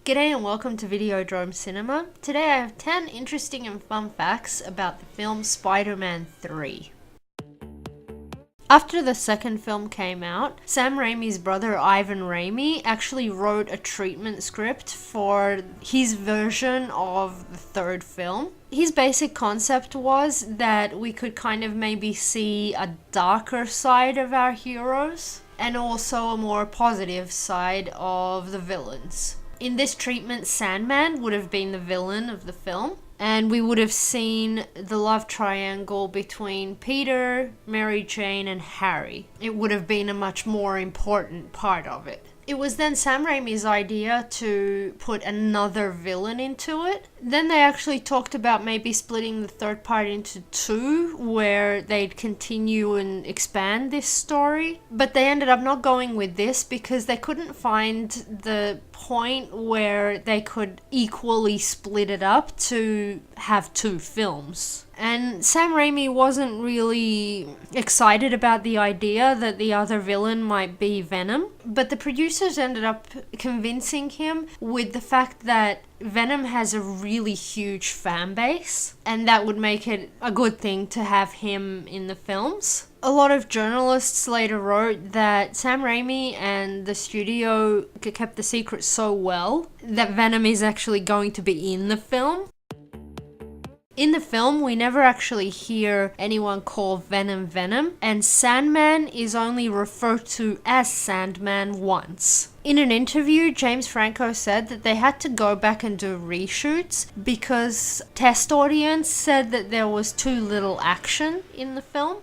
G'day and welcome to Videodrome Cinema. Today I have 10 interesting and fun facts about the film Spider-Man 3. After the second film came out, Sam Raimi's brother Ivan Raimi actually wrote a treatment script for his version of the third film. His basic concept was that we could kind of maybe see a darker side of our heroes and also a more positive side of the villains. In this treatment, Sandman would have been the villain of the film, and we would have seen the love triangle between Peter, Mary Jane, and Harry. It would have been a much more important part of it. It was then Sam Raimi's idea to put another villain into it. Then they actually talked about maybe splitting the third part into two, where they'd continue and expand this story. But they ended up not going with this because they couldn't find the point where they could equally split it up to have two films. And Sam Raimi wasn't really excited about the idea that the other villain might be Venom, but the producers ended up convincing him with the fact that Venom has a really huge fan base, and that would make it a good thing to have him in the films. A lot of journalists later wrote that Sam Raimi and the studio kept the secret so well that Venom is actually going to be in the film. In the film, we never actually hear anyone call Venom Venom, and Sandman is only referred to as Sandman once. In an interview, James Franco said that they had to go back and do reshoots because test audience said that there was too little action in the film.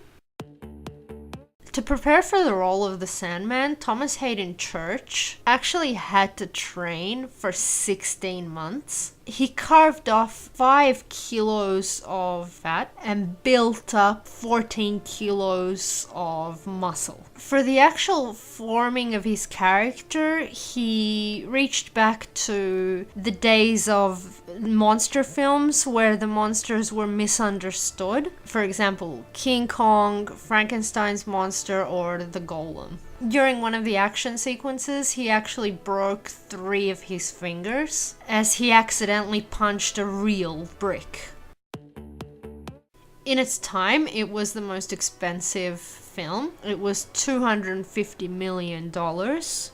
To prepare for the role of the Sandman, Thomas Haden Church actually had to train for 16 months. He carved off 5 kilos of fat and built up 14 kilos of muscle. For the actual forming of his character, he reached back to the days of monster films where the monsters were misunderstood. For example, King Kong, Frankenstein's monster, or the Golem. During one of the action sequences, he actually broke 3 of his fingers as he accidentally punched a real brick. In its time, it was the most expensive film. It was $250 million.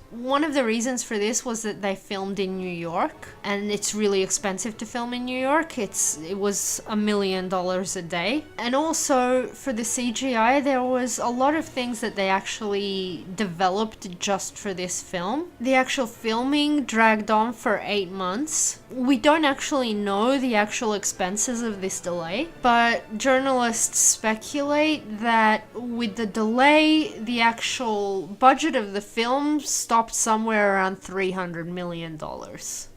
One of the reasons for this was that they filmed in New York, and it's really expensive to film in New York. It was $1 million a day. And also for the CGI, there was a lot of things that they actually developed just for this film. The actual filming dragged on for 8 months. We don't actually know the actual expenses of this delay, but journalists speculate that with the delay, the actual budget of the film stopped somewhere around $300 million. The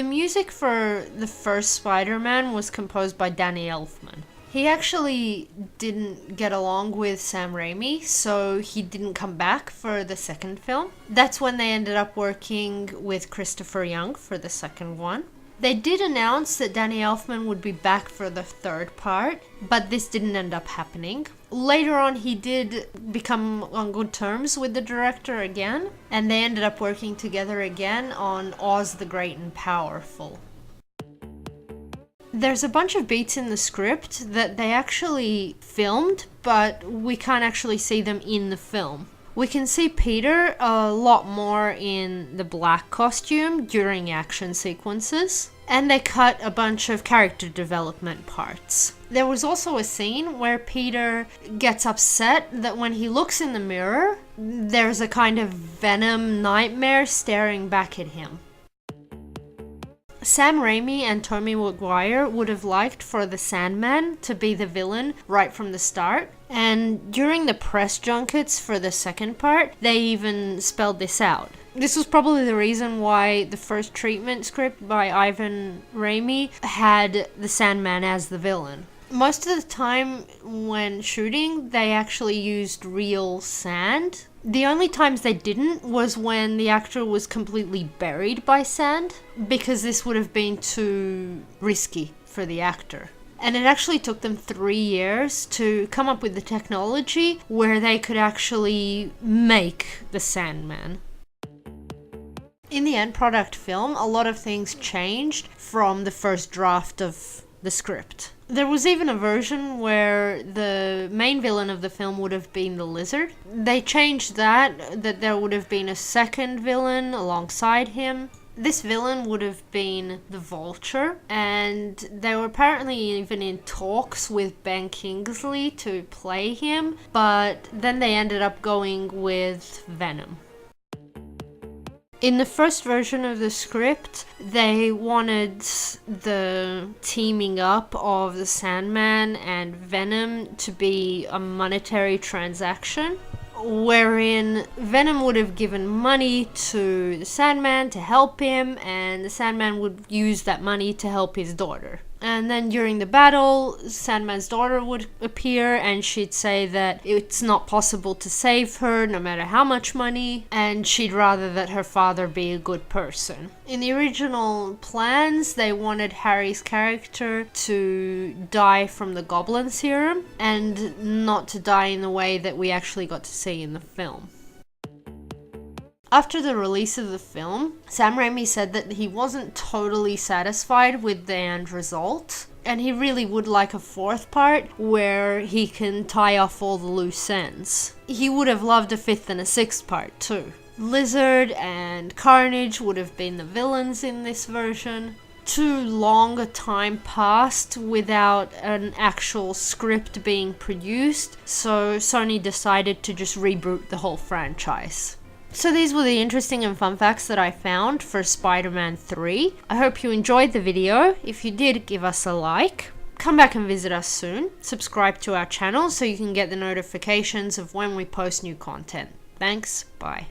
music for the first Spider-Man was composed by Danny Elfman. He actually didn't get along with Sam Raimi, so he didn't come back for the second film. That's when they ended up working with Christopher Young for the second one. They did announce that Danny Elfman would be back for the third part, but this didn't end up happening. Later on, he did become on good terms with the director again, and they ended up working together again on Oz the Great and Powerful. There's a bunch of beats in the script that they actually filmed, but we can't actually see them in the film. We can see Peter a lot more in the black costume during action sequences, and they cut a bunch of character development parts. There was also a scene where Peter gets upset that when he looks in the mirror, there's a kind of Venom nightmare staring back at him. Sam Raimi and Tobey Maguire would have liked for the Sandman to be the villain right from the start, and during the press junkets for the second part, they even spelled this out. This was probably the reason why the first treatment script by Ivan Raimi had the Sandman as the villain. Most of the time when shooting, they actually used real sand. The only times they didn't was when the actor was completely buried by sand, because this would have been too risky for the actor. And it actually took them 3 years to come up with the technology where they could actually make the Sandman. In the end product film, a lot of things changed from the first draft of the script. There was even a version where the main villain of the film would have been the Lizard. They changed that there would have been a second villain alongside him. This villain would have been the Vulture, and they were apparently even in talks with Ben Kingsley to play him, but then they ended up going with Venom. In the first version of the script, they wanted the teaming up of the Sandman and Venom to be a monetary transaction, wherein Venom would have given money to the Sandman to help him, and the Sandman would use that money to help his daughter. And then during the battle, Sandman's daughter would appear, and she'd say that it's not possible to save her no matter how much money, and she'd rather that her father be a good person. In the original plans, they wanted Harry's character to die from the Goblin Serum, and not to die in the way that we actually got to see in the film. After the release of the film, Sam Raimi said that he wasn't totally satisfied with the end result, and he really would like a fourth part where he can tie off all the loose ends. He would have loved a fifth and a sixth part too. Lizard and Carnage would have been the villains in this version. Too long a time passed without an actual script being produced, so Sony decided to just reboot the whole franchise. So these were the interesting and fun facts that I found for Spider-Man 3. I hope you enjoyed the video. If you did, give us a like. Come back and visit us soon. Subscribe to our channel so you can get the notifications of when we post new content. Thanks, bye.